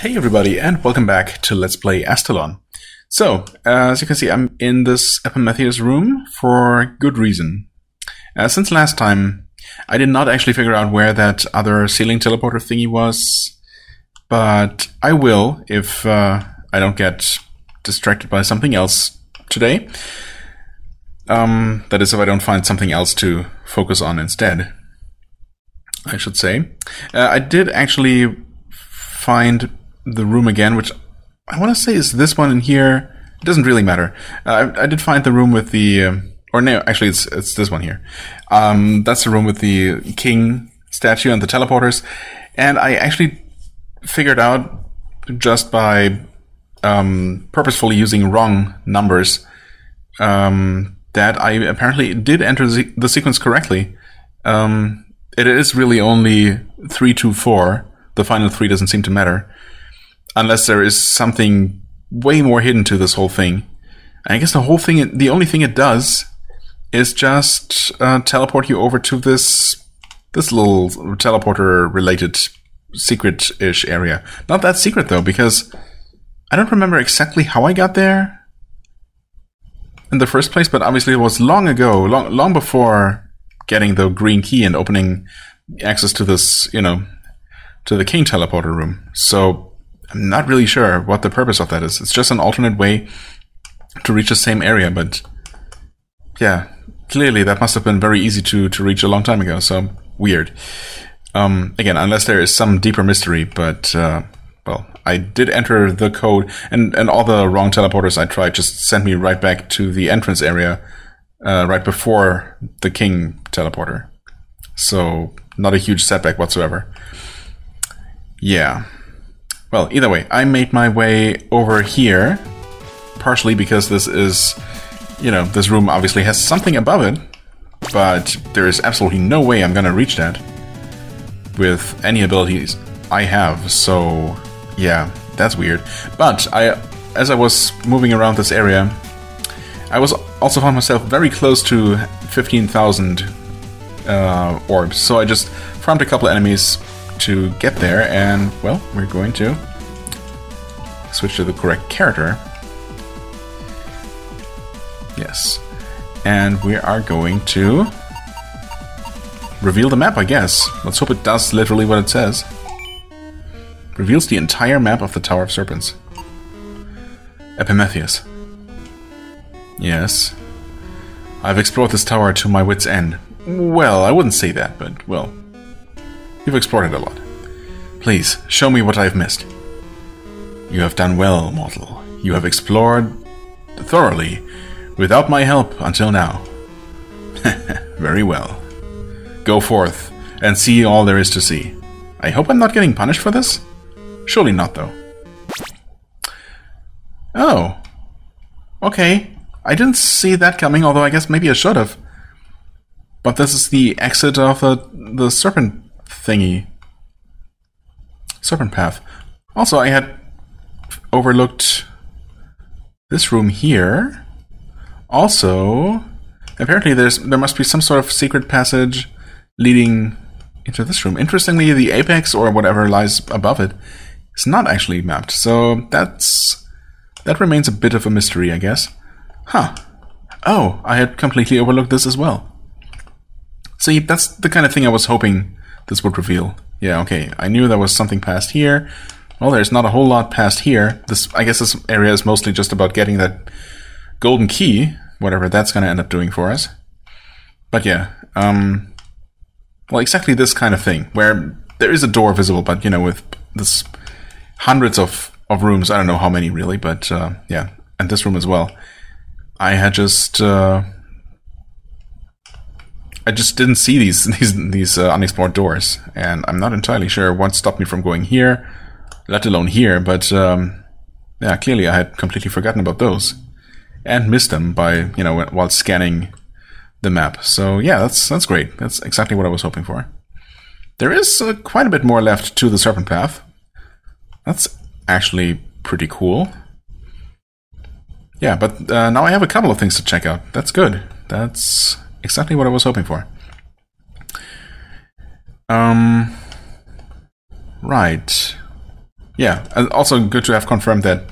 Hey everybody, and welcome back to Let's Play Astalon. So, as you can see, I'm in this Epimetheus room for good reason. Since last time, I did not actually figure out where that other ceiling teleporter thingy was, but I will if I don't get distracted by something else today. That is, if I don't find something else to focus on instead, I should say. I did actually find the room again, which I want to say is this one in here. It doesn't really matter. I did find the room with the... or no, actually it's this one here. That's the room with the king statue and the teleporters. And I actually figured out, just by purposefully using wrong numbers, that I apparently did enter the sequence correctly. It is really only 3, 2, 4. The final 3 doesn't seem to matter, unless there is something way more hidden to this whole thing. I guess the whole thing, the only thing it does, is just teleport you over to this little teleporter-related secret-ish area. Not that secret though, because I don't remember exactly how I got there in the first place, but obviously it was long ago, long before getting the green key and opening access to this, you know, to the king teleporter room. So I'm not really sure what the purpose of that is. It's just an alternate way to reach the same area, but yeah, clearly that must have been very easy to reach a long time ago, so weird. Again, unless there is some deeper mystery, but well, I did enter the code, and all the wrong teleporters I tried just sent me right back to the entrance area right before the king teleporter. So not a huge setback whatsoever. Yeah. Well, either way, I made my way over here, partially because this is, you know, this room obviously has something above it, but there is absolutely no way I'm gonna reach that with any abilities I have, so yeah, that's weird. But as I was moving around this area, I also found myself very close to 15,000 orbs, so I just farmed a couple enemies to get there, and well, we're going to switch to the correct character. Yes. And we are going to reveal the map, I guess. Let's hope it does literally what it says. Reveals the entire map of the Tower of Serpents. Epimetheus. Yes. I've explored this tower to my wit's end. Well, I wouldn't say that, but, well, you've explored it a lot. Please, show me what I've missed. You have done well, mortal. You have explored thoroughly, without my help until now. Very well. Go forth, and see all there is to see. I hope I'm not getting punished for this? Surely not, though. Oh. Okay. I didn't see that coming, although I guess maybe I should have. But this is the exit of the serpent thingy. Serpent path. Also, I had overlooked this room here. Also, apparently there must be some sort of secret passage leading into this room. Interestingly, the apex or whatever lies above it is not actually mapped, so that remains a bit of a mystery, I guess. Huh. Oh, I had completely overlooked this as well. See, that's the kind of thing I was hoping this would reveal. Yeah, okay, I knew there was something past here. Well, there's not a whole lot past here. I guess this area is mostly just about getting that golden key, whatever that's going to end up doing for us. But yeah, well, exactly this kind of thing, where there is a door visible, but, you know, with this hundreds of rooms, I don't know how many really, but yeah, and this room as well. I had just... I just didn't see these unexplored doors, and I'm not entirely sure what stopped me from going here, let alone here, but yeah, clearly I had completely forgotten about those, and missed them by, you know, while scanning the map. So yeah, that's great. That's exactly what I was hoping for. There is quite a bit more left to the Serpent Path. That's actually pretty cool. Yeah, but now I have a couple of things to check out. That's good. That's exactly what I was hoping for. Right. yeah, and also good to have confirmed that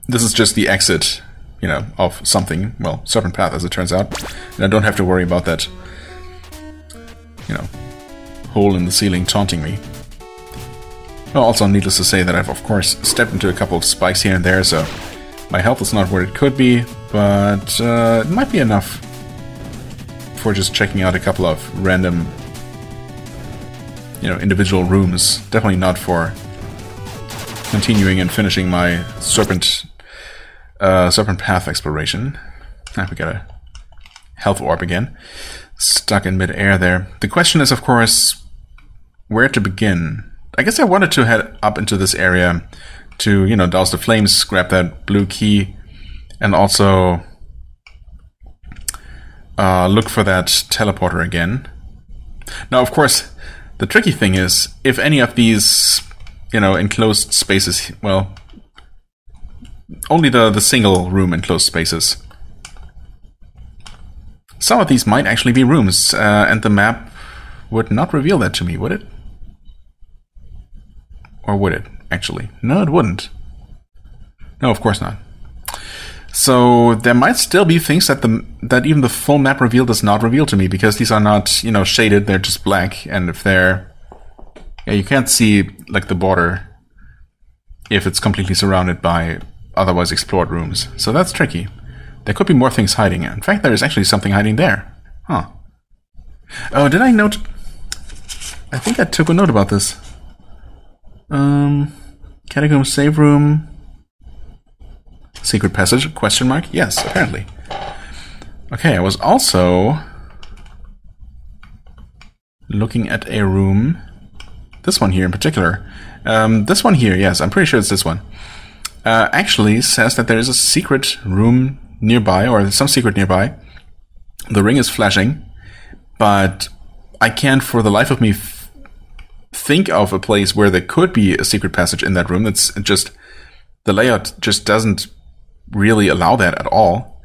this is just the exit, you know, of something. Well, Serpent Path, as it turns out. And I don't have to worry about that, you know, hole in the ceiling taunting me. Well, also needless to say that I've, of course, stepped into a couple of spikes here and there, so my health is not where it could be, but it might be enough for just checking out a couple of random, you know, individual rooms. Definitely not for continuing and finishing my Serpent Path exploration. Ah, we got a health orb again. Stuck in mid-air there. The question is, of course, where to begin. I guess I wanted to head up into this area to, you know, douse the flames, grab that blue key, and also look for that teleporter again. Now, of course, the tricky thing is, if any of these, you know, enclosed spaces, well, only the single room enclosed spaces. Some of these might actually be rooms, and the map would not reveal that to me, would it? Or would it, actually? No, it wouldn't. No, of course not. So there might still be things that that even the full map reveal does not reveal to me, because these are not, you know, shaded, they're just black, and if they're... Yeah, you can't see, like, the border if it's completely surrounded by otherwise explored rooms. So that's tricky. There could be more things hiding. In fact, there is actually something hiding there. Huh. Oh, did I note... I think I took a note about this. Catacomb save room. Secret passage? Question mark? Yes, apparently. Okay, I was also looking at a room. This one here in particular. This one here, yes, I'm pretty sure it's this one. Actually says that there is a secret room nearby, or some secret nearby. The ring is flashing, but I can't for the life of me think of a place where there could be a secret passage in that room. It's just, the layout just doesn't really allow that at all.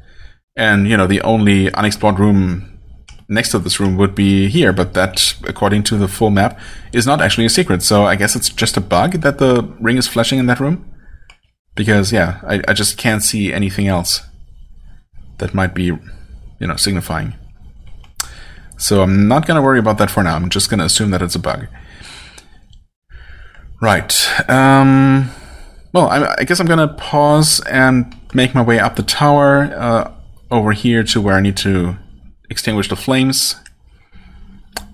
And, you know, the only unexplored room next to this room would be here, but that, according to the full map, is not actually a secret. So I guess it's just a bug that the ring is flashing in that room. Because, yeah, I just can't see anything else that might be, you know, signifying. So I'm not going to worry about that for now. I'm just going to assume that it's a bug. Right. Well, I guess I'm going to pause and make my way up the tower over here to where I need to extinguish the flames.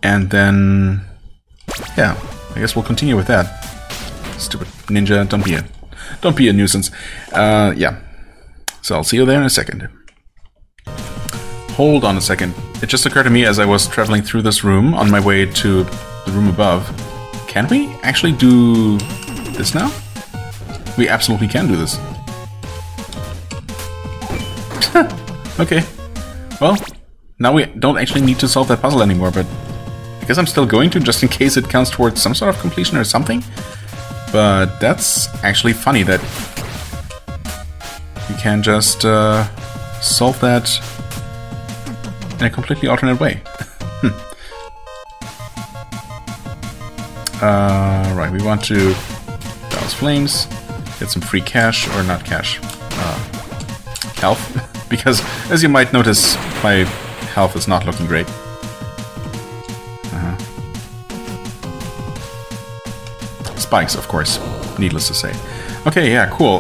And then, yeah, I guess we'll continue with that. Stupid ninja, don't be a nuisance. Yeah. So I'll see you there in a second. Hold on a second. It just occurred to me as I was traveling through this room on my way to the room above. Can we actually do this now? We absolutely can do this. Okay. Well, now we don't actually need to solve that puzzle anymore, but I guess I'm still going to, just in case it counts towards some sort of completion or something. But that's actually funny that you can just solve that in a completely alternate way. Right, we want to douse flames, get some free cash, or not cash, health, because as you might notice, my health is not looking great. Spikes, of course, needless to say. Okay, yeah, cool.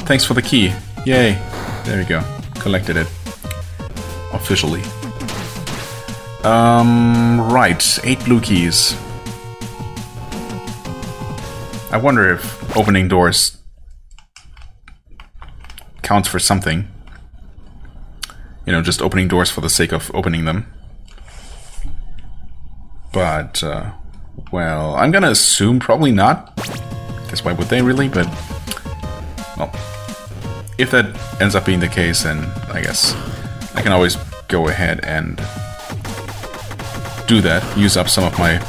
Thanks for the key. Yay. There we go. Collected it. Officially. Right. 8 blue keys. I wonder if opening doors counts for something. You know, just opening doors for the sake of opening them. But, well, I'm gonna assume probably not. Guess why would they really? But, well, if that ends up being the case, then I guess I can always go ahead and do that. Use up some of my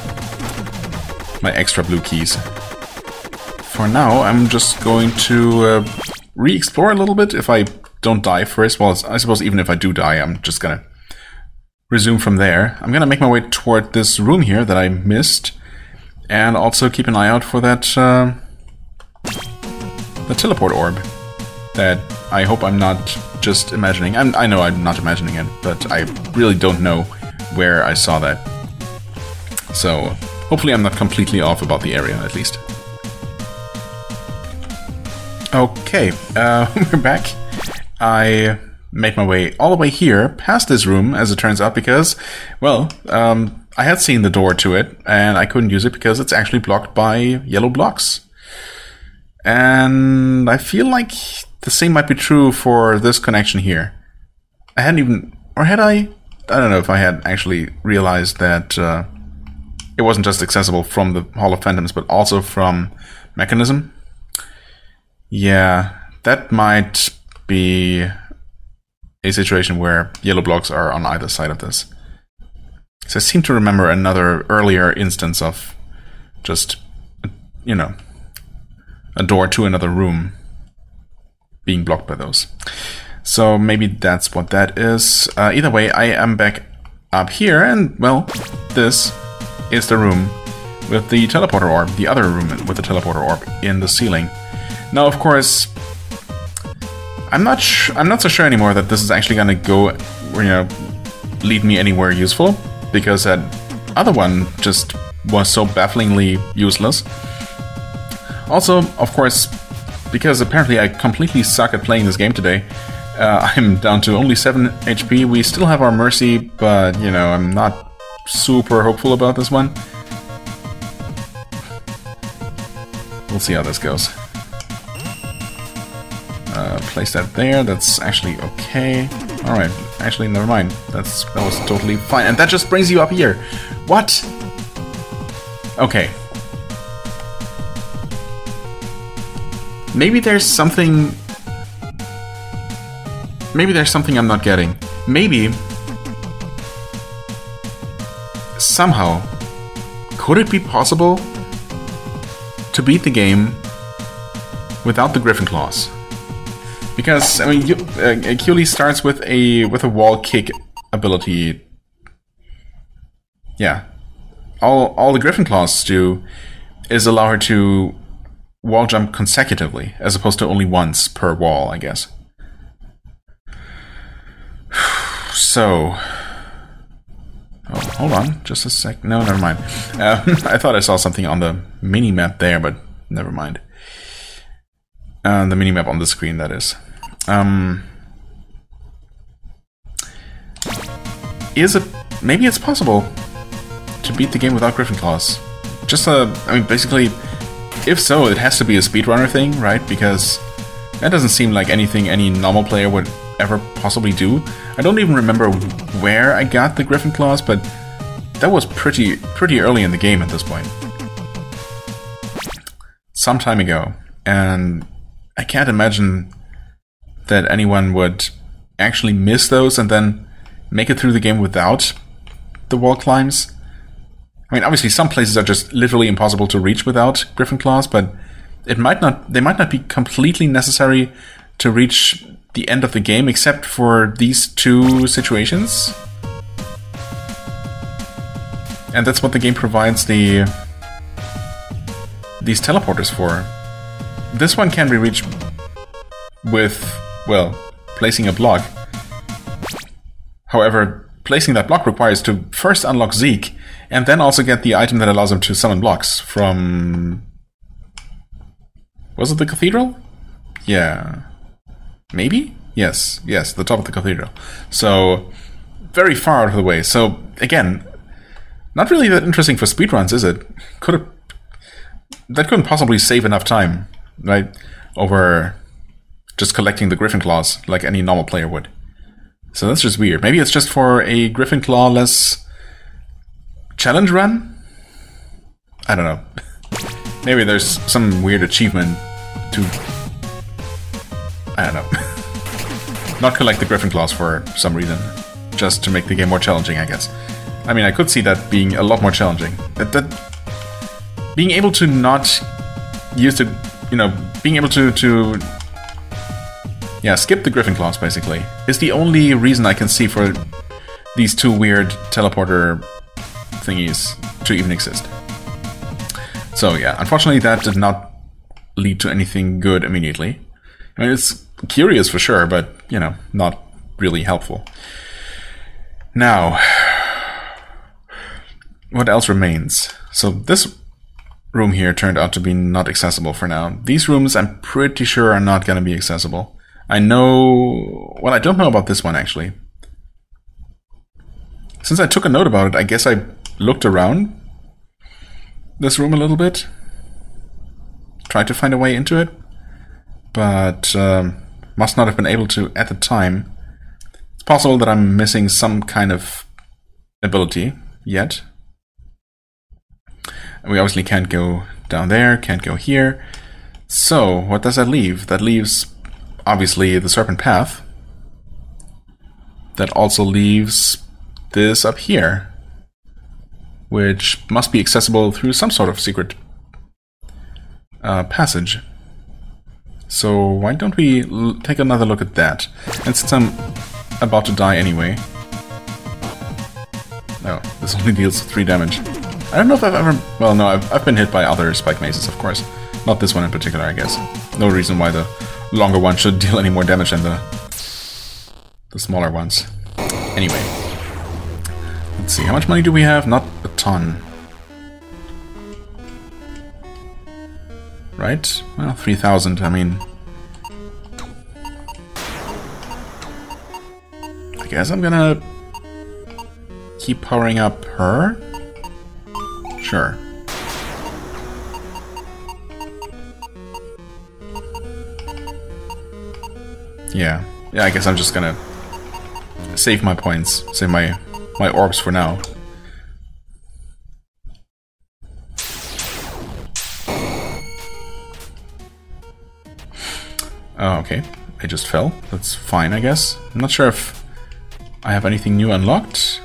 extra blue keys. For now, I'm just going to re-explore a little bit if I don't die first. Well, I suppose even if I do die, I'm just gonna resume from there. I'm gonna make my way toward this room here that I missed, and also keep an eye out for that the teleport orb that I hope I'm not just imagining. I know I'm not imagining it, but I really don't know where I saw that. So hopefully I'm not completely off about the area, at least. Okay, we're back. I made my way all the way here, past this room, as it turns out, because, well, I had seen the door to it, and I couldn't use it because it's actually blocked by yellow blocks. And I feel like the same might be true for this connection here. I hadn't even... or had I? I don't know if I had actually realized that it wasn't just accessible from the Hall of Phantoms, but also from Mechanism. Yeah, that might be a situation where yellow blocks are on either side of this. So I seem to remember another earlier instance of just, you know, a door to another room being blocked by those. So maybe that's what that is. Either way, I am back up here, and, well, this is the room with the teleporter orb, the other room with the teleporter orb in the ceiling. Now, of course, I'm not so sure anymore that this is actually gonna go, you know, lead me anywhere useful, because that other one just was so bafflingly useless. Also, of course, because apparently I completely suck at playing this game today, I'm down to only 7 HP. We still have our Mercy, but, you know, I'm not super hopeful about this one. We'll see how this goes. Place that there. That's actually okay. Alright, actually, never mind. That was totally fine. And that just brings you up here. What? Okay. Maybe there's something... maybe there's something I'm not getting. Maybe... somehow... could it be possible to beat the game without the Griffin Claws? Because, I mean, Keely starts with a wall kick ability. Yeah. All the Griffin Claws do is allow her to wall jump consecutively, as opposed to only once per wall, I guess. So... oh, hold on, just a sec. No, never mind. I thought I saw something on the mini-map there, but never mind. The mini-map on the screen, that is. Is it... maybe it's possible to beat the game without Griffin Claws. Just I mean, basically, if so, it has to be a speedrunner thing, right? Because that doesn't seem like anything any normal player would ever possibly do. I don't even remember where I got the Griffin Claws, but that was pretty early in the game at this point. Some time ago. And I can't imagine that anyone would actually miss those and then make it through the game without the wall climbs. I mean, obviously some places are just literally impossible to reach without Griffin Claws, but they might not be completely necessary to reach the end of the game, except for these two situations. And that's what the game provides these teleporters for. This one can be reached with, well, placing a block. However, placing that block requires to first unlock Zeke, and then also get the item that allows him to summon blocks from... was it the cathedral? Yeah. Maybe? Yes, the top of the cathedral. So, very far out of the way. So, again, not really that interesting for speedruns, is it? That couldn't possibly save enough time, right? Over just collecting the Griffin Claws like any normal player would. So that's just weird. Maybe it's just for a Griffin Claw-less challenge run? I don't know. Maybe there's some weird achievement to... I don't know. Not collect the Griffin Claws for some reason. Just to make the game more challenging, I guess. I mean, I could see that being a lot more challenging. Being able to not use the... you know, being able to yeah, skip the Griffin Claws, basically, is the only reason I can see for these two weird teleporter thingies to even exist. So yeah, unfortunately that did not lead to anything good immediately. I mean, it's curious for sure, but, you know, not really helpful. Now, what else remains? So this room here turned out to be not accessible for now. These rooms, I'm pretty sure, are not going to be accessible. I know... Well, I don't know about this one, actually. Since I took a note about it, I guess I looked around this room a little bit. Tried to find a way into it. But must not have been able to at the time. It's possible that I'm missing some kind of ability yet. We obviously can't go down there, can't go here. So, what does that leave? That leaves, obviously, the Serpent Path. That also leaves this up here, which must be accessible through some sort of secret passage. So, why don't we take another look at that? And since I'm about to die anyway... Oh, this only deals 3 damage. I don't know if I've ever... Well, no, I've been hit by other spike mazes, of course. Not this one in particular, I guess. No reason why the longer one should deal any more damage than the smaller ones. Anyway. Let's see, how much money do we have? Not a ton. Right? Well, 3,000, I mean... I guess I'm gonna... keep powering up her? Sure. Yeah, I guess I'm just gonna save my points, save my orbs for now. Oh, okay. I just fell. That's fine, I guess. I'm not sure if I have anything new unlocked.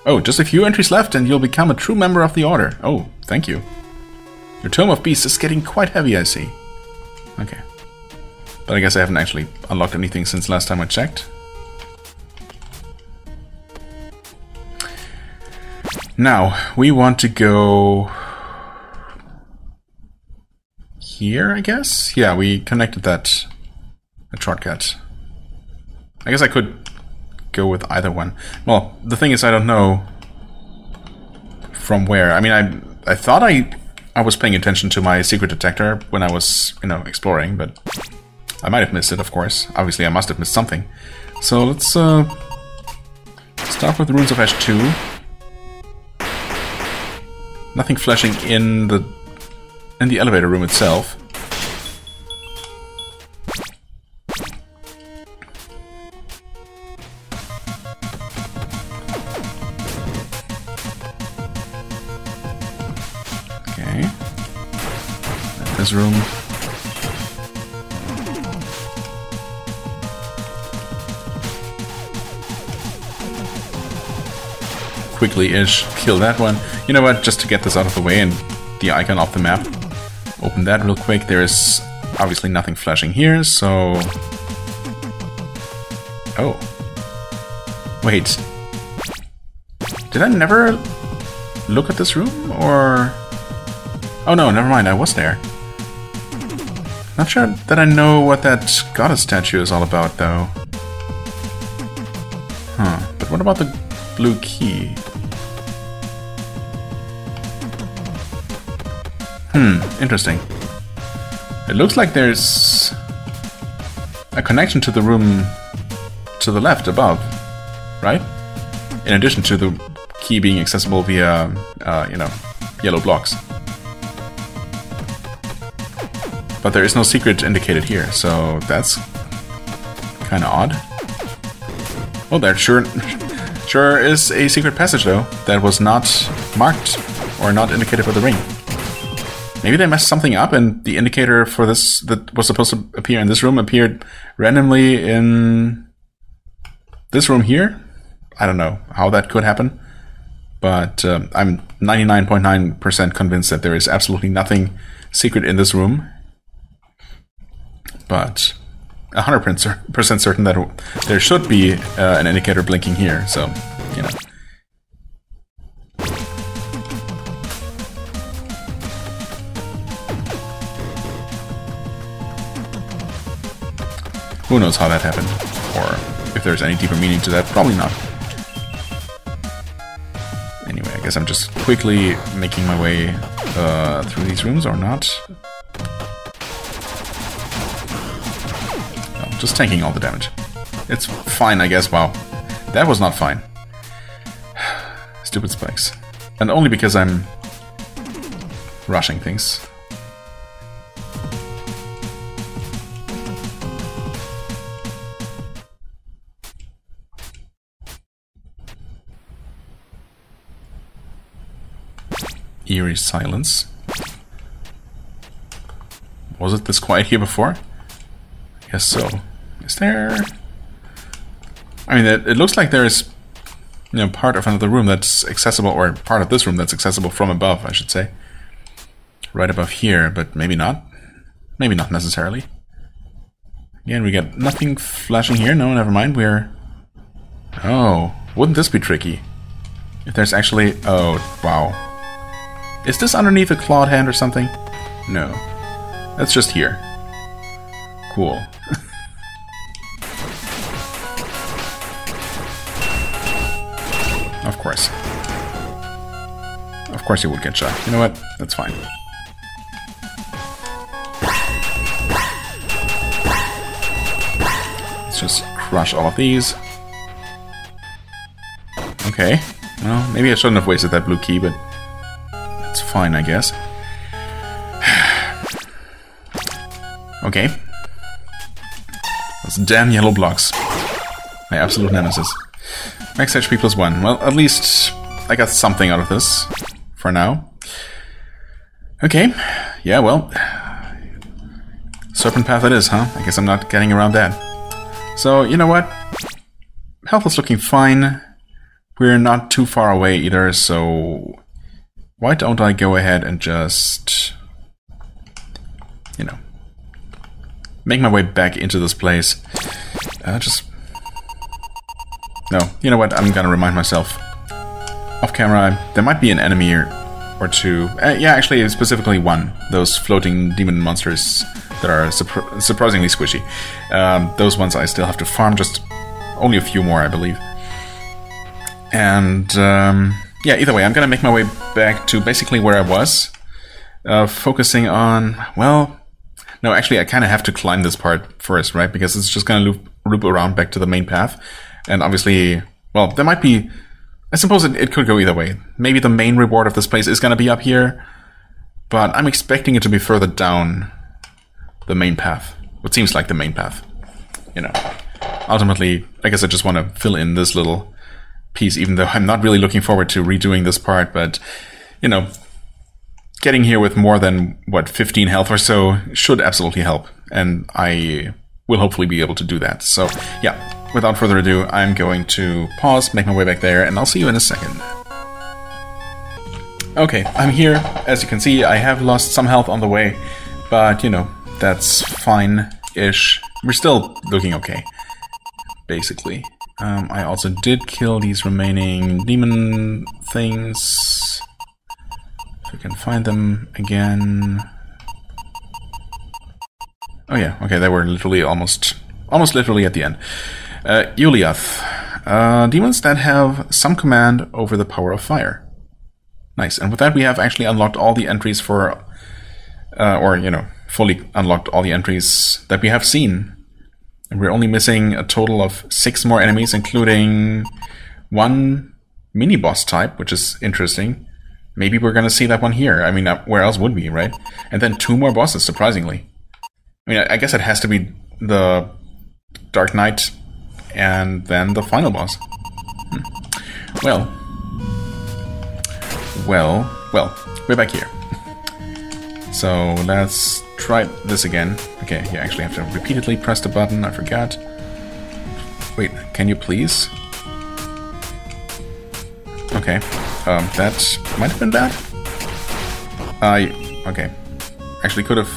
Oh, just a few entries left and you'll become a true member of the Order. Oh, thank you. Your Tome of Beasts is getting quite heavy, I see. Okay. But I guess I haven't actually unlocked anything since last time I checked. Now, we want to go... here, I guess? Yeah, we connected that shortcut. I guess I could go with either one. Well, the thing is, I don't know from where. I mean, I thought I was paying attention to my secret detector when I was, you know, exploring, but I might have missed it, of course. Obviously, I must have missed something. So let's start with the Runes of Ash 2. Nothing flashing in the elevator room itself. Okay. This room. Quickly-ish kill that one. You know what, just to get this out of the way and the icon off the map, open that real quick. There is obviously nothing flashing here, so... Oh. Wait. Did I never look at this room, or... Oh no, never mind, I was there. Not sure that I know what that goddess statue is all about, though. Huh, but what about the blue key? Interesting. It looks like there's a connection to the room to the left above, right? In addition to the key being accessible via, you know, yellow blocks. But there is no secret indicated here, so that's kind of odd. Oh, there sure is a secret passage, though, that was not marked or not indicated with the ring. Maybe they messed something up and the indicator for this that was supposed to appear in this room appeared randomly in this room here? I don't know how that could happen, but I'm 99.9% convinced that there is absolutely nothing secret in this room. But 100% certain that there should be an indicator blinking here, so, you know. Who knows how that happened, or if there's any deeper meaning to that. Probably not. Anyway, I guess I'm just quickly making my way through these rooms, or not. No, just tanking all the damage. It's fine, I guess. Wow, that was not fine. Stupid spikes. And only because I'm rushing things. Eerie silence. Was it this quiet here before? I guess so. Is there... I mean, it looks like there is, you know, part of another room that's accessible, or part of this room that's accessible from above, I should say. Right above here, but maybe not. Maybe not necessarily. Again, we got nothing flashing here. No, never mind. We're... Oh, wouldn't this be tricky? If there's actually... Oh, wow. Is this underneath a clawed hand or something? No. That's just here. Cool. Of course. Of course you would get shot. You know what? That's fine. Let's just crush all of these. Okay. Well, maybe I shouldn't have wasted that blue key, but... It's fine, I guess. Okay. Those damn yellow blocks. My absolute nemesis. Max HP +1. Well, at least I got something out of this. For now. Okay. Yeah, well. Serpent path it is, huh? I guess I'm not getting around that. So, you know what? Health is looking fine. We're not too far away either, so... Why don't I go ahead and just, you know, make my way back into this place? No, you know what? I'm gonna remind myself off camera. There might be an enemy or two. Yeah, actually, specifically one. Those floating demon monsters that are surprisingly squishy. Those ones I still have to farm. Just only a few more, I believe. And yeah, either way, I'm gonna make my way back to basically where I was, focusing on, well, no, actually I kind of have to climb this part first, right, because it's just gonna loop around back to the main path, and obviously, well, there might be, I suppose it could go either way. Maybe the main reward of this place is gonna be up here, but I'm expecting it to be further down the main path, what seems like the main path, you know. Ultimately, I guess I just want to fill in this little piece, even though I'm not really looking forward to redoing this part, but, you know, getting here with more than, what, 15 health or so should absolutely help, and I will hopefully be able to do that. So, yeah, without further ado, I'm going to pause, make my way back there, and I'll see you in a second. Okay, I'm here. As you can see, I have lost some health on the way, but, you know, that's fine-ish. We're still looking okay, basically. I also did kill these remaining demon things. If we can find them again. Oh yeah, okay, they were literally almost literally at the end. Yuliath. Demons that have some command over the power of fire. Nice, and with that we have actually unlocked all the entries for, or, you know, fully unlocked all the entries that we have seen. And we're only missing a total of 6 more enemies, including 1 mini-boss type, which is interesting. Maybe we're gonna see that one here. I mean, where else would we, right? And then 2 more bosses, surprisingly. I mean, I guess it has to be the Dark Knight and then the final boss. Well, we're back here. So let's try this again. Okay, you actually have to repeatedly press the button, I forgot. Wait, can you please? Okay, that might have been bad. Okay. Actually could have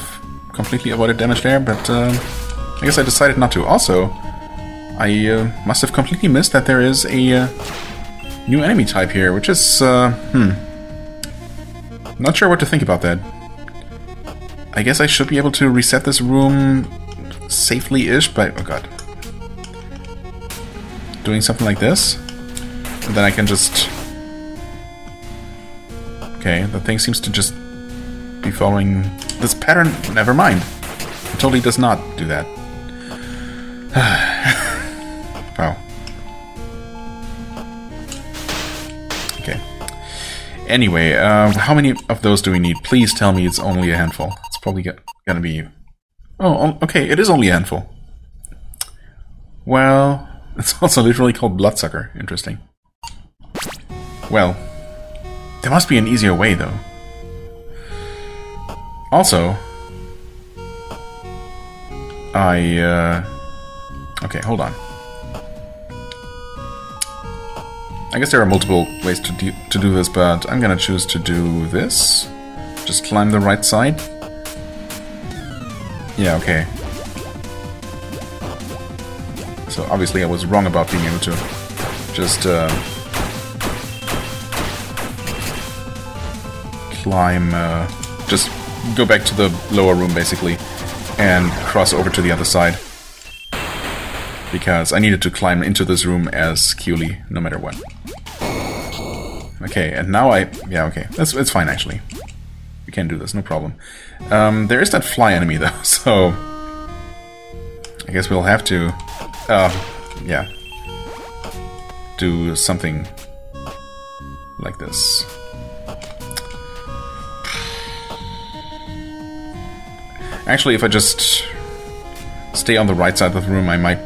completely avoided damage there, but I guess I decided not to. Also, I must have completely missed that there is a new enemy type here, which is, not sure what to think about that. I guess I should be able to reset this room safely-ish by... oh god. Doing something like this. And then I can just... okay, the thing seems to just be following this pattern. Never mind. It totally does not do that. Wow. Okay. Anyway, how many of those do we need? Please tell me it's only a handful. It's probably gonna be... oh, okay, it is only a handful. Well, it's also literally called Bloodsucker. Interesting. Well, there must be an easier way, though. Also, okay, hold on. I guess there are multiple ways to do this, but I'm gonna choose to do this. Just climb the right side. Yeah, okay. So obviously I was wrong about being able to just climb, just go back to the lower room basically and cross over to the other side. Because I needed to climb into this room as Keely, no matter what. Okay, and now yeah, okay, it's fine actually. We can do this, no problem. There is that fly enemy though, so I guess we'll have to, yeah, do something like this. Actually, if I just stay on the right side of the room, I might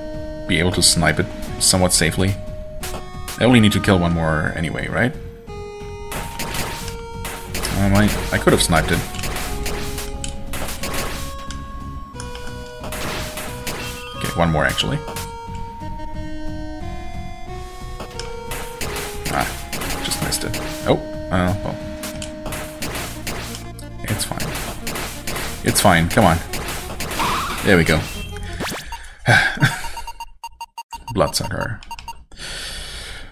be able to snipe it somewhat safely. I only need to kill one more anyway, right? I could have sniped it. Okay, one more actually. Ah, just missed it. Oh, well. It's fine. It's fine, come on. There we go. Bloodsucker.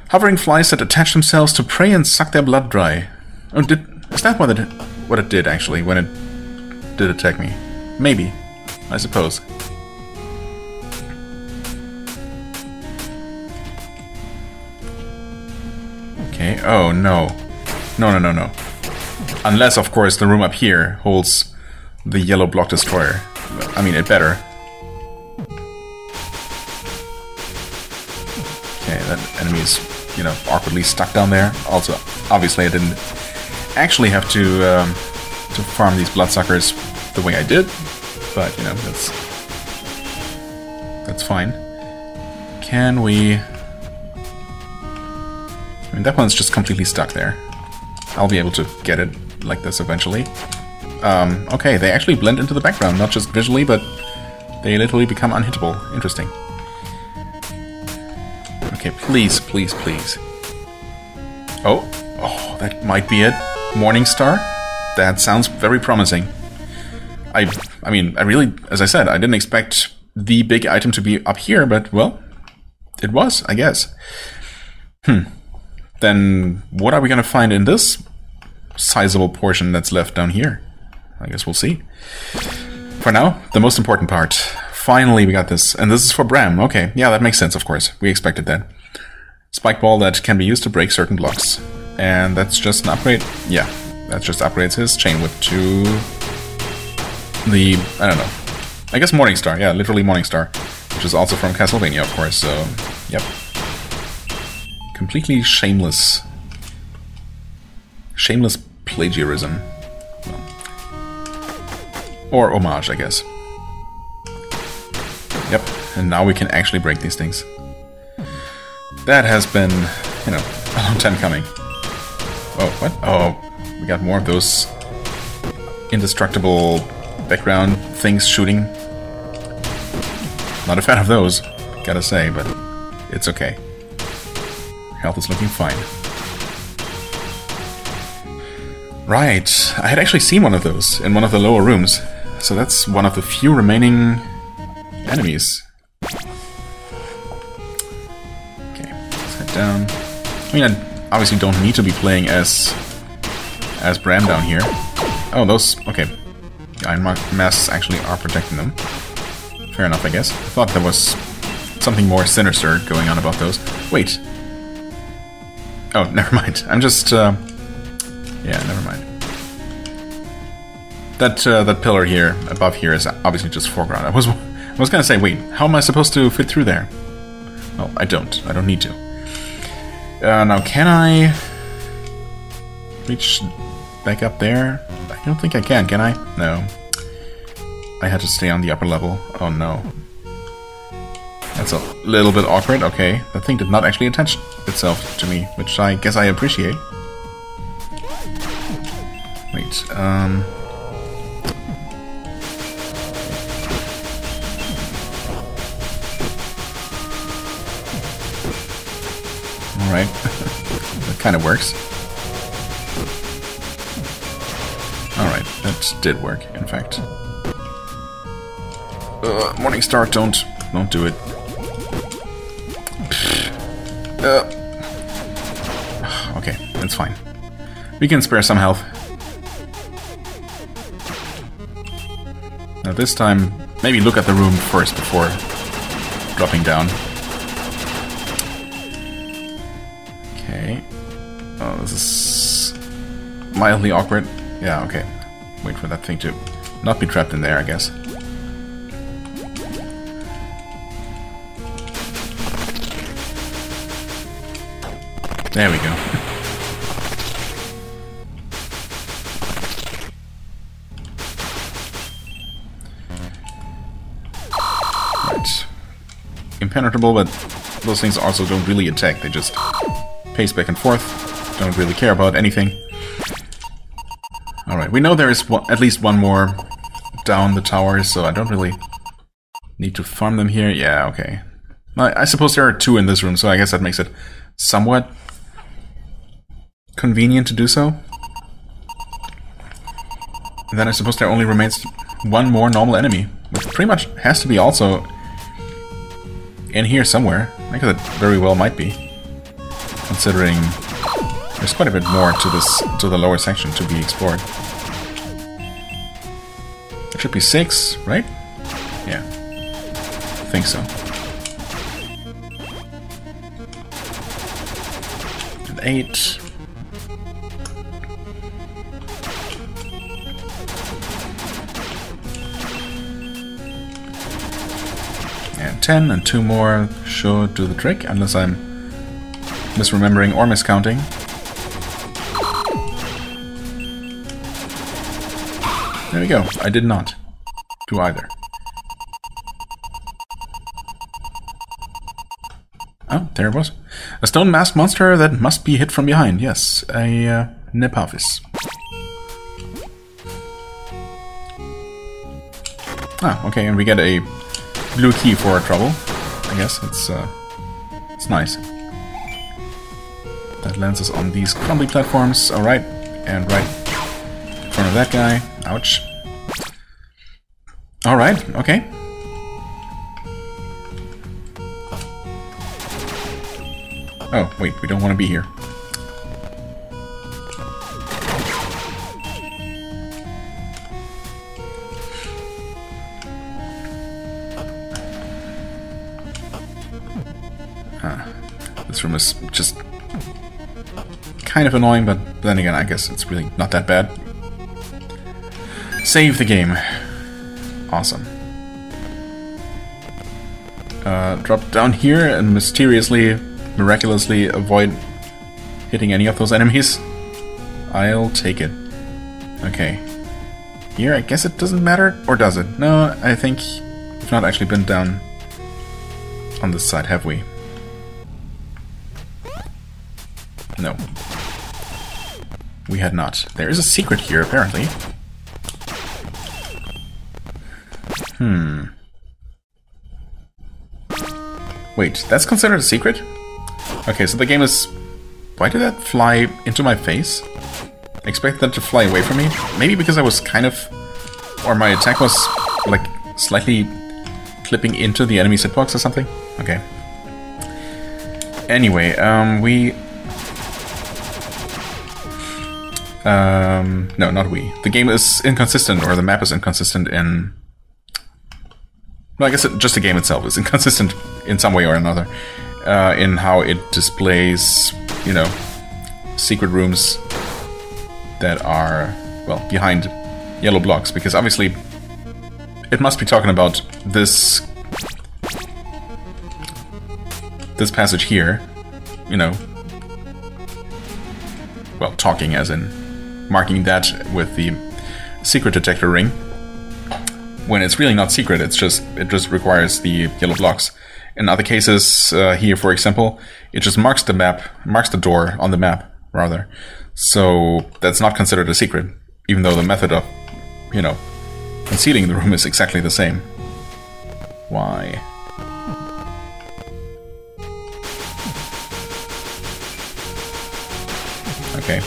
Hovering flies that attach themselves to prey and suck their blood dry. Oh, is that what it did actually when it did attack me? Maybe, I suppose. Okay. Oh no, no. Unless, of course, the room up here holds the yellow block destroyer. I mean, it better. Okay, that enemy is, you know, awkwardly stuck down there. Also, obviously, I didn't actually have to farm these bloodsuckers the way I did, but you know, that's fine. Can we? I mean, that one's just completely stuck there. I'll be able to get it like this eventually. Okay, they actually blend into the background, not just visually, but they literally become unhittable. Interesting. Okay, please, please, please. Oh, that might be it. Morningstar? That sounds very promising. I mean, I really, as I said, I didn't expect the big item to be up here, but, well, it was, I guess. Then what are we gonna find in this sizable portion that's left down here? I guess we'll see. For now, the most important part. Finally, we got this. And this is for Bram. Okay, yeah, that makes sense, of course. We expected that. Spike ball that can be used to break certain blocks. And that's just an upgrade? Yeah, that just upgrades his chain whip to the, I don't know, I guess Morningstar. Yeah, literally Morningstar. Which is also from Castlevania, of course, so, yep. Completely shameless. Shameless plagiarism. Well, or homage, I guess. Yep, and now we can actually break these things. That has been, you know, a long time coming. Oh, what? Oh, we got more of those indestructible background things shooting. Not a fan of those, gotta say, but it's okay. Health is looking fine. Right, I had actually seen one of those in one of the lower rooms. So that's one of the few remaining enemies. Okay, let's head down. I mean, I obviously don't need to be playing as Bram down here. Oh, those... okay. Iron masks actually are protecting them. Fair enough, I guess. I thought there was something more sinister going on about those. Wait. Oh, never mind. I'm just... yeah, never mind. That pillar here, above here, is obviously just foreground. I was gonna say, wait, how am I supposed to fit through there? Well, I don't. I don't need to. Now, can I reach back up there? I don't think I can I? No. I had to stay on the upper level. Oh no. That's a little bit awkward. Okay, that thing did not actually attach itself to me, which I guess I appreciate. Wait, Alright, that kind of works. Alright, that did work, in fact. Morning Star, don't do it. Okay, that's fine. We can spare some health. Now this time, maybe look at the room first before dropping down. Okay. Oh, this is mildly awkward. Yeah, okay. Wait for that thing to not be trapped in there, I guess. There we go. Right. Impenetrable, but those things also don't really attack. They just pace back and forth. Don't really care about anything. Alright, we know there is at least one more down the tower, so I don't really need to farm them here. Yeah, okay. I suppose there are two in this room, so I guess that makes it somewhat convenient to do so. And then I suppose there only remains one more normal enemy, which pretty much has to be also in here somewhere. I guess it very well might be, considering there's quite a bit more to the lower section to be explored. It should be 6, right? Yeah, I think so. And 8. And 10, and 2 more should do the trick, unless I'm misremembering or miscounting. There we go. I did not do either. Oh, there it was. A stone-masked monster that must be hit from behind. Yes, a Nepavis. Ah, okay, and we get a blue key for our trouble. I guess it's nice. That lands us on these crumbly platforms. Alright, and right in front of that guy. Ouch. Alright, okay. Oh, wait, we don't want to be here. This room is just kind of annoying, but then again, I guess it's really not that bad. Save the game. Awesome. Drop down here and miraculously avoid hitting any of those enemies. I'll take it. Okay. Here, I guess it doesn't matter, or does it? No, I think we've not actually been down on this side, have we? No. We had not. There is a secret here, apparently. Wait, that's considered a secret? Okay, so the game is... Why did that fly into my face? I expected that to fly away from me. Maybe because I was kind of... Or my attack was, like, slightly clipping into the enemy's hitbox or something? Okay. Anyway, no, not we. The game is inconsistent, or the map is inconsistent in Well, I guess just the game itself is inconsistent in some way or another in how it displays, you know, secret rooms that are, well, behind yellow blocks, because obviously it must be talking about this passage here, you know, well, talking as in marking that with the secret detector ring, when it's really not secret, it just requires the yellow blocks. In other cases, here for example, it just marks the map, marks the door on the map, rather. So that's not considered a secret, even though the method of, you know, concealing the room is exactly the same. Why? Okay.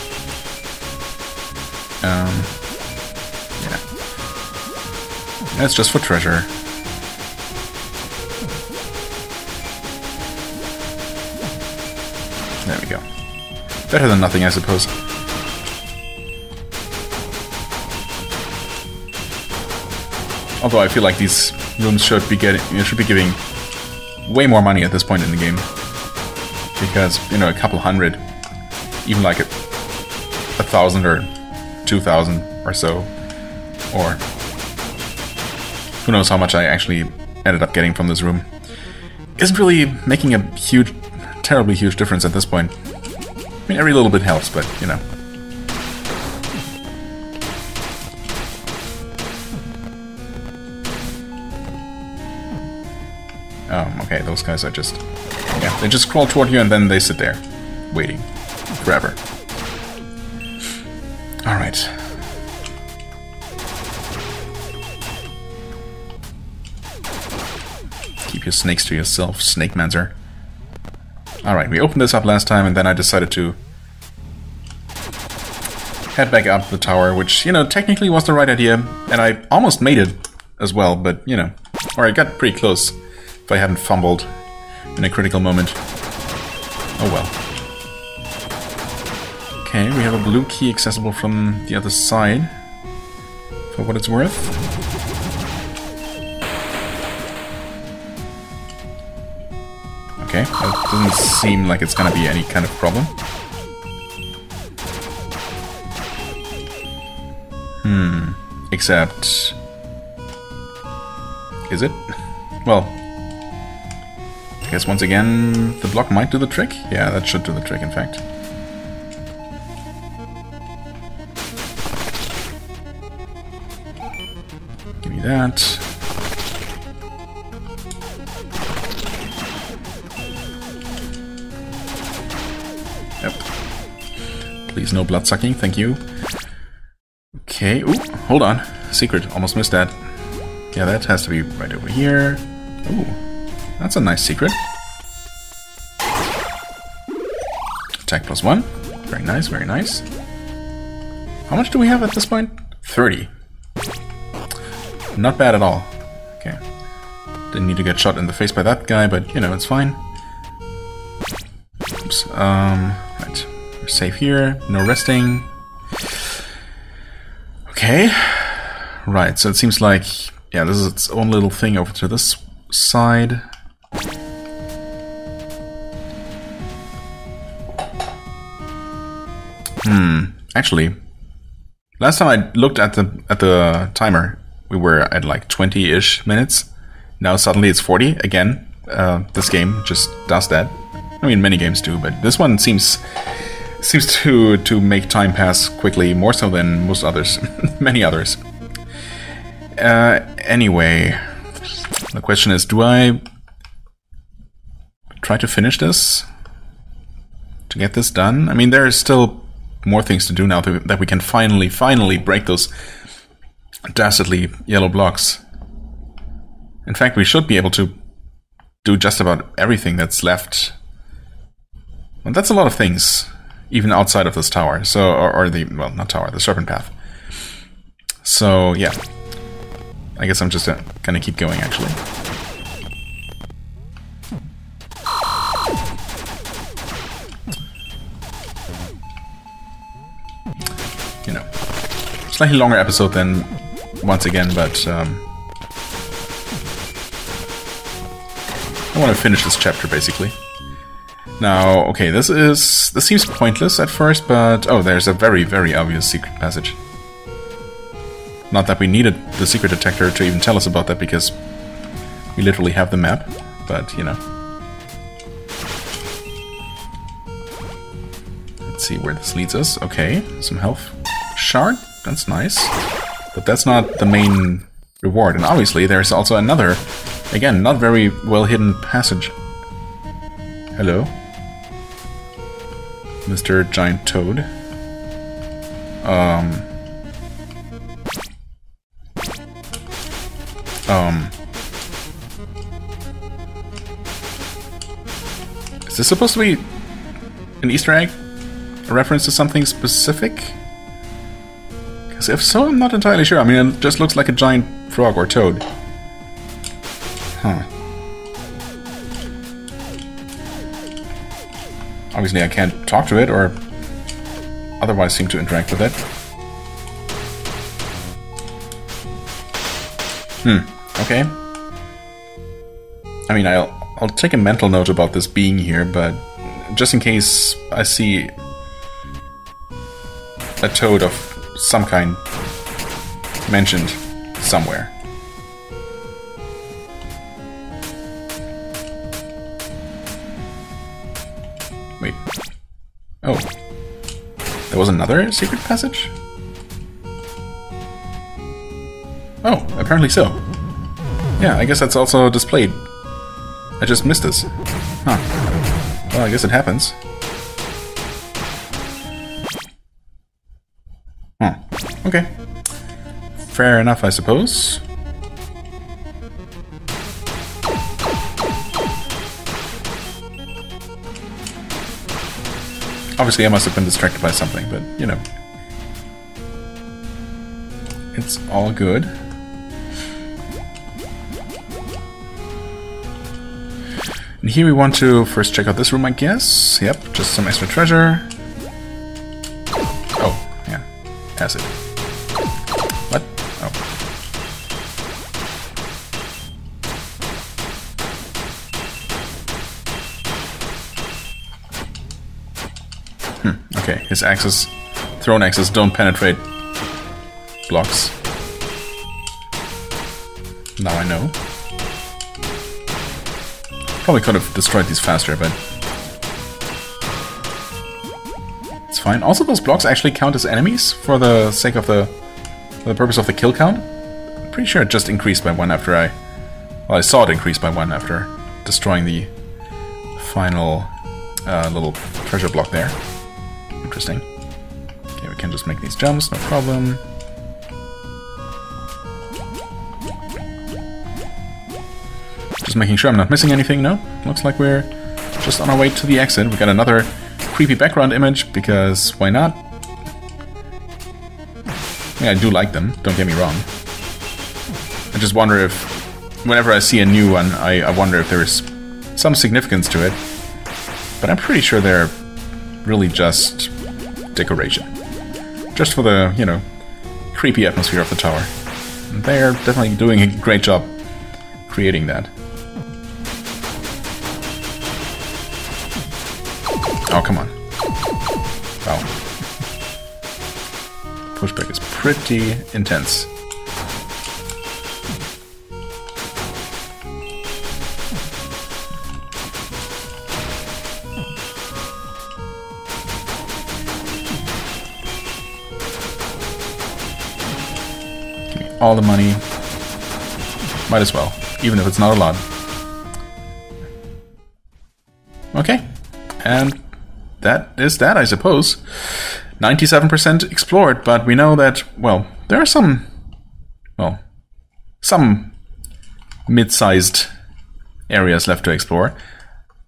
Yeah. That's just for treasure. There we go. Better than nothing, I suppose. Although I feel like these rooms should be giving way more money at this point in the game, because, you know, a couple hundred, even like 1,000 or 2,000 or so, or who knows how much I actually ended up getting from this room, isn't really making a huge, terribly huge difference at this point. I mean, every little bit helps, but, you know. Okay, those guys are just... yeah, they just crawl toward you and then they sit there, waiting. Forever. Alright. Keep your snakes to yourself, Snake Manzer. Alright, we opened this up last time and then I decided to head back up the tower, which, you know, technically was the right idea, and I almost made it as well, but, you know, or I got pretty close if I hadn't fumbled in a critical moment. Oh well. Okay, we have a blue key accessible from the other side, for what it's worth. Okay, that doesn't seem like it's gonna be any kind of problem. Except... is it? Well, I guess once again the block might do the trick? Yeah, that should do the trick, in fact. Give me that. Yep. Please no blood sucking, thank you. Okay, ooh, hold on. Secret, almost missed that. Yeah, that has to be right over here. Ooh, that's a nice secret. Attack +1. Very nice, very nice. How much do we have at this point? 30. Not bad at all. Okay. Didn't need to get shot in the face by that guy, but, you know, it's fine. Oops. Right. We're safe here. No resting. Okay. Right, so it seems like, yeah, this is its own little thing over to this side. Actually, last time I looked at the timer, we were at like 20-ish minutes. Now suddenly it's 40 again. This game just does that. I mean, many games do, but this one seems to make time pass quickly, more so than most others, many others. Anyway, the question is, do I try to finish this? To get this done? I mean, there is still more things to do now that we can finally break those dastardly yellow blocks. In fact, we should be able to do just about everything that's left. Well, that's a lot of things, even outside of this tower. So, or the, well, not tower, the serpent path. So, yeah. I guess I'm just gonna keep going, actually. You know, slightly longer episode than once again, but I want to finish this chapter, basically. Now, okay, this seems pointless at first, but... Oh, there's a very, very obvious secret passage. Not that we needed the secret detector to even tell us about that, because we literally have the map, but, you know. Let's see where this leads us. Okay, some health shard, that's nice. But that's not the main reward, and obviously there's also another, again, not very well hidden passage. Hello, Mr. Giant Toad. Is this supposed to be an Easter egg? A reference to something specific? Because if so, I'm not entirely sure. I mean, it just looks like a giant frog or toad. Huh. Obviously I can't talk to it or otherwise seem to interact with it. Okay. I mean, I'll take a mental note about this being here, but just in case I see a toad of some kind mentioned somewhere. Wait. Oh. There was another secret passage? Oh, apparently so. Yeah, I guess that's also displayed. I just missed this. Huh. Well, I guess it happens. Huh. Okay. Fair enough, I suppose. Obviously, I must have been distracted by something, but, you know. It's all good. And here we want to first check out this room, I guess. Yep, just some extra treasure. Oh, yeah. Acid. What? Oh. Okay, his axes, thrown axes don't penetrate blocks. Now I know. Probably could have destroyed these faster, but it's fine. Also, those blocks actually count as enemies for the sake of for the purpose of the kill count. I'm pretty sure it just increased by one after I saw it increase by one after destroying the final little treasure block there. Interesting. Okay, we can just make these jumps, no problem. Just making sure I'm not missing anything, no? Looks like we're just on our way to the exit. We got another creepy background image, because why not? Yeah, I do like them, don't get me wrong. I just wonder if, whenever I see a new one, I wonder if there's some significance to it. But I'm pretty sure they're really just decoration. Just for the, you know, creepy atmosphere of the tower. And they're definitely doing a great job creating that. Oh, come on. Wow. Pushback is pretty intense. Give me all the money. Might as well, even if it's not a lot. Okay. And that is that, I suppose. 97% explored, but we know that, well, there are some mid-sized areas left to explore.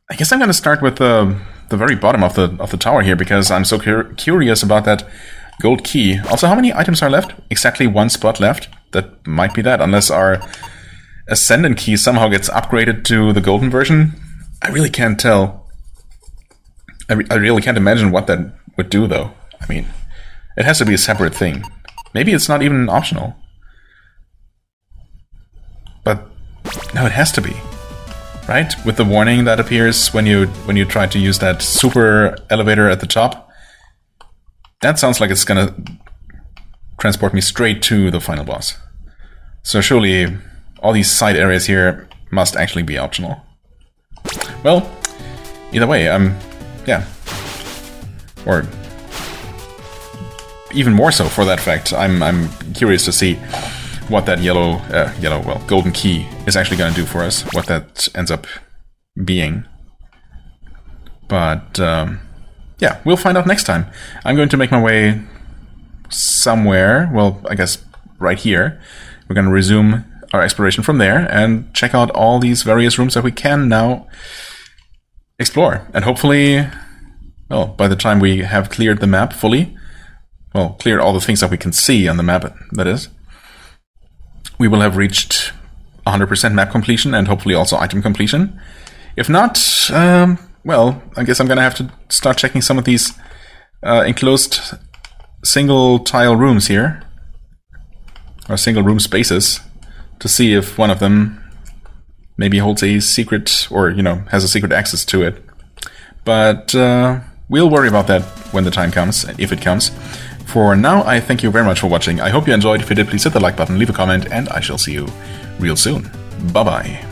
I guess I'm going to start with the very bottom of the tower here, because I'm so curious about that gold key. Also, how many items are left? Exactly one spot left. That might be that, unless our Ascendant key somehow gets upgraded to the golden version. I really can't tell. I really can't imagine what that would do, though. I mean, it has to be a separate thing. Maybe it's not even optional. But, no, it has to be. Right? With the warning that appears when you try to use that super elevator at the top. That sounds like it's gonna transport me straight to the final boss. So surely all these side areas here must actually be optional. Well, either way, yeah. Or even more so for that fact, I'm curious to see what that golden key is actually going to do for us, what that ends up being. But, yeah, we'll find out next time. I'm going to make my way somewhere, well, I guess right here. We're going to resume our exploration from there and check out all these various rooms that we can now explore. And hopefully, well, by the time we have cleared the map fully, well, cleared all the things that we can see on the map, that is, we will have reached 100% map completion and hopefully also item completion. If not, well, I guess I'm going to have to start checking some of these enclosed single tile rooms here, or single room spaces, to see if one of them maybe holds a secret, or, you know, has a secret access to it. But we'll worry about that when the time comes, if it comes. For now, I thank you very much for watching. I hope you enjoyed. If you did, please hit the like button, leave a comment, and I shall see you real soon. Bye-bye.